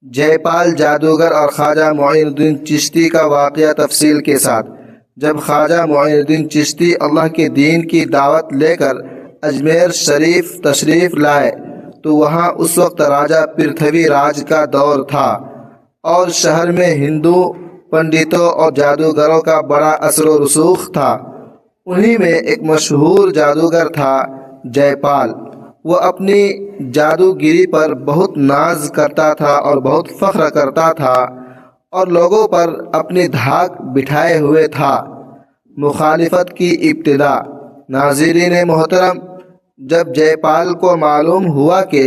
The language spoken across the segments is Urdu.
جے پال جادوگر اور خواجہ معین الدین چشتی کا واقعہ تفصیل کے ساتھ۔ جب خواجہ معین الدین چشتی اللہ کے دین کی دعوت لے کر اجمیر شریف تشریف لائے تو وہاں اس وقت راجہ پرتھوی راج کا دور تھا اور شہر میں ہندو پنڈتوں اور جادوگروں کا بڑا اثر و رسوخ تھا۔ انہی میں ایک مشہور جادوگر تھا جے پال۔ وہ اپنی جادوگری پر بہت ناز کرتا تھا اور بہت فخر کرتا تھا اور لوگوں پر اپنی دھاک بٹھائے ہوئے تھا۔ مخالفت کی ابتدا۔ ناظرین محترم، جب جے پال کو معلوم ہوا کہ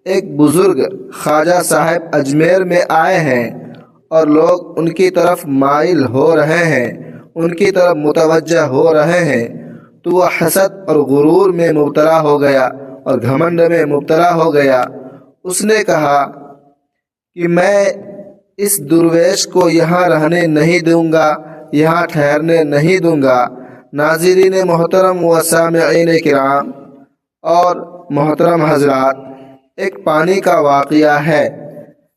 ایک بزرگ خواجہ صاحب اجمیر میں آئے ہیں اور لوگ ان کی طرف مائل ہو رہے ہیں، ان کی طرف متوجہ ہو رہے ہیں، تو وہ حسد اور غرور میں مبتلا ہو گیا اور گھمنڈ میں مبتلا ہو گیا۔ اس نے کہا کہ میں اس درویش کو یہاں رہنے نہیں دوں گا، یہاں ٹھہرنے نہیں دوں گا۔ ناظرین محترم و سامعین کرام اور محترم حضرات، ایک پانی کا واقعہ ہے۔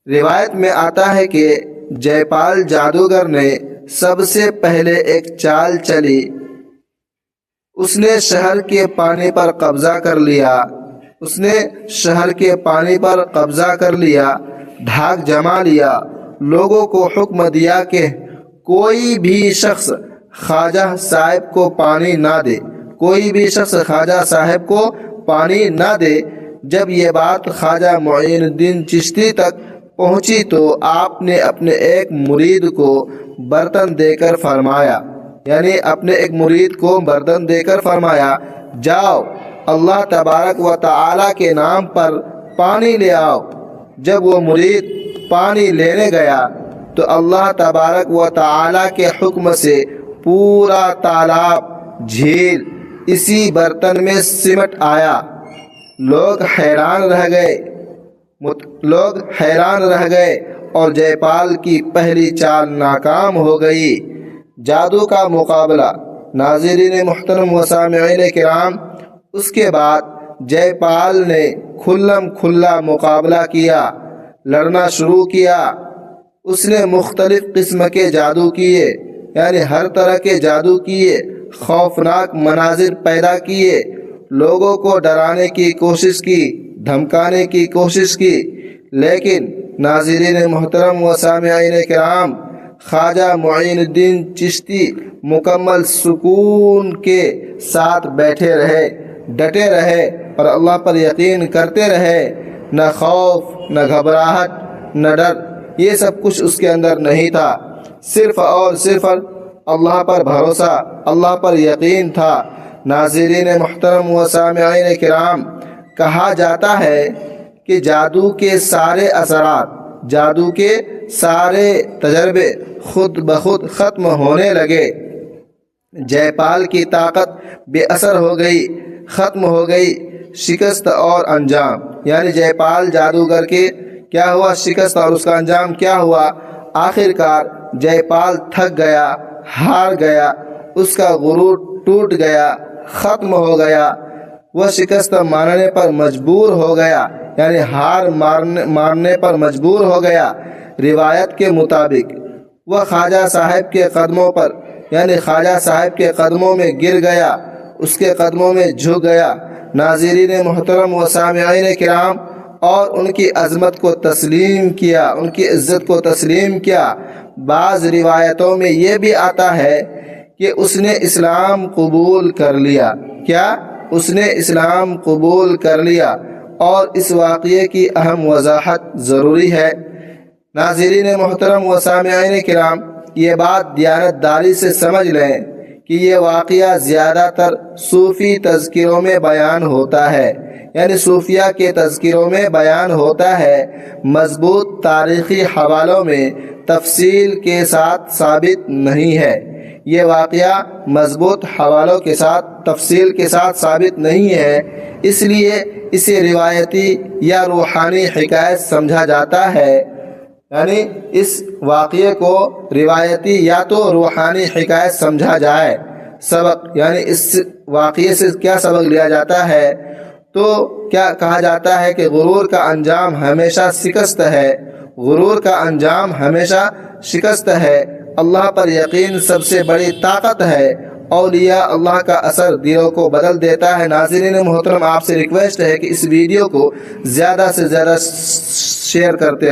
روایت میں آتا ہے کہ جے پال جادوگر نے سب سے پہلے ایک چال چلی۔ اس نے شہر کے پانی پر قبضہ کر لیا۔ اس نے شہر کے پانی پر قبضہ کر لیا، دھاک جما لیا، لوگوں کو حکم دیا کہ کوئی بھی شخص خواجہ صاحب کو پانی نہ دے، کوئی بھی شخص خواجہ صاحب کو پانی نہ دے۔ جب یہ بات خواجہ معین الدین چشتی تک پہنچی تو آپ نے اپنے ایک مرید کو برتن دے کر فرمایا، یعنی اپنے ایک مرید کو برتن دے کر فرمایا، جاؤ اللہ تبارک و تعالی کے نام پر پانی لے آؤ۔ جب وہ مرید پانی لینے گیا تو اللہ تبارک و تعالی کے حکم سے پورا تالاب، جھیل اسی برتن میں سمٹ آیا۔ لوگ حیران رہ گئے اور جے پال کی پہلی چال ناکام ہو گئی۔ جادو کا مقابلہ۔ ناظرین محترم و سامعین کرام، اس کے بعد جے پال نے کھلم کھلا مقابلہ کیا، لڑنا شروع کیا۔ اس نے مختلف قسم کے جادو کیے، یعنی ہر طرح کے جادو کیے، خوفناک مناظر پیدا کیے، لوگوں کو ڈرانے کی کوشش کی، دھمکانے کی کوشش کی، لیکن ناظرین محترم و سامعین کرام، خواجہ معین الدین چشتی مکمل سکون کے ساتھ بیٹھے رہے، ڈٹے رہے اور اللہ پر یقین کرتے رہے۔ نہ خوف، نہ گھبراہٹ، نہ ڈر، یہ سب کچھ اس کے اندر نہیں تھا۔ صرف اور صرف اللہ پر بھروسہ، اللہ پر یقین تھا۔ ناظرین محترم و سامعین کرام، کہا جاتا ہے کہ جادو کے سارے اثرات، جادو کے سارے تجربے خود بخود ختم ہونے لگے۔ جے پال کی طاقت بے اثر ہو گئی، ختم ہو گئی۔ شکست اور انجام، یعنی جے پال جادوگر کے کیا ہوا، شکست اور اس کا انجام کیا ہوا؟ آخر کار جے پال تھک گیا، ہار گیا، اس کا غرور ٹوٹ گیا، ختم ہو گیا۔ وہ شکست ماننے پر مجبور ہو گیا، یعنی ہار ماننے پر مجبور ہو گیا۔ روایت کے مطابق وہ خواجہ صاحب کے قدموں پر، یعنی خواجہ صاحب کے قدموں میں گر گیا، اس کے قدموں میں جھک گیا۔ ناظرین محترم و سامعین کرام، اور ان کی عظمت کو تسلیم کیا، ان کی عزت کو تسلیم کیا۔ بعض روایتوں میں یہ بھی آتا ہے کہ اس نے اسلام قبول کر لیا۔ کیا؟ اس نے اسلام قبول کر لیا۔ اور اس واقعے کی اہم وضاحت ضروری ہے۔ ناظرین محترم و سامعین کرام، یہ بات دیانت داری سے سمجھ لیں کہ یہ واقعہ زیادہ تر صوفی تذکروں میں بیان ہوتا ہے، یعنی صوفیہ کے تذکروں میں بیان ہوتا ہے۔ مضبوط تاریخی حوالوں میں تفصیل کے ساتھ ثابت نہیں ہے۔ یہ واقعہ مضبوط حوالوں کے ساتھ تفصیل کے ساتھ ثابت نہیں ہے، اس لیے اسے روایتی یا روحانی حکایت سمجھا جاتا ہے۔ یعنی اس واقعے کو روایتی یا تو روحانی حکایت سمجھا جائے۔ سبق، یعنی اس واقعے سے کیا سبق لیا جاتا ہے؟ تو کیا کہا جاتا ہے کہ غرور کا انجام ہمیشہ شکست ہے، غرور کا انجام ہمیشہ شکست ہے۔ اللہ پر یقین سب سے بڑی طاقت ہے۔ اولیاء اللہ کا اثر دلوں کو بدل دیتا ہے۔ ناظرین محترم، آپ سے ریکویسٹ ہے کہ اس ویڈیو کو زیادہ سے زیادہ شیئر کرتے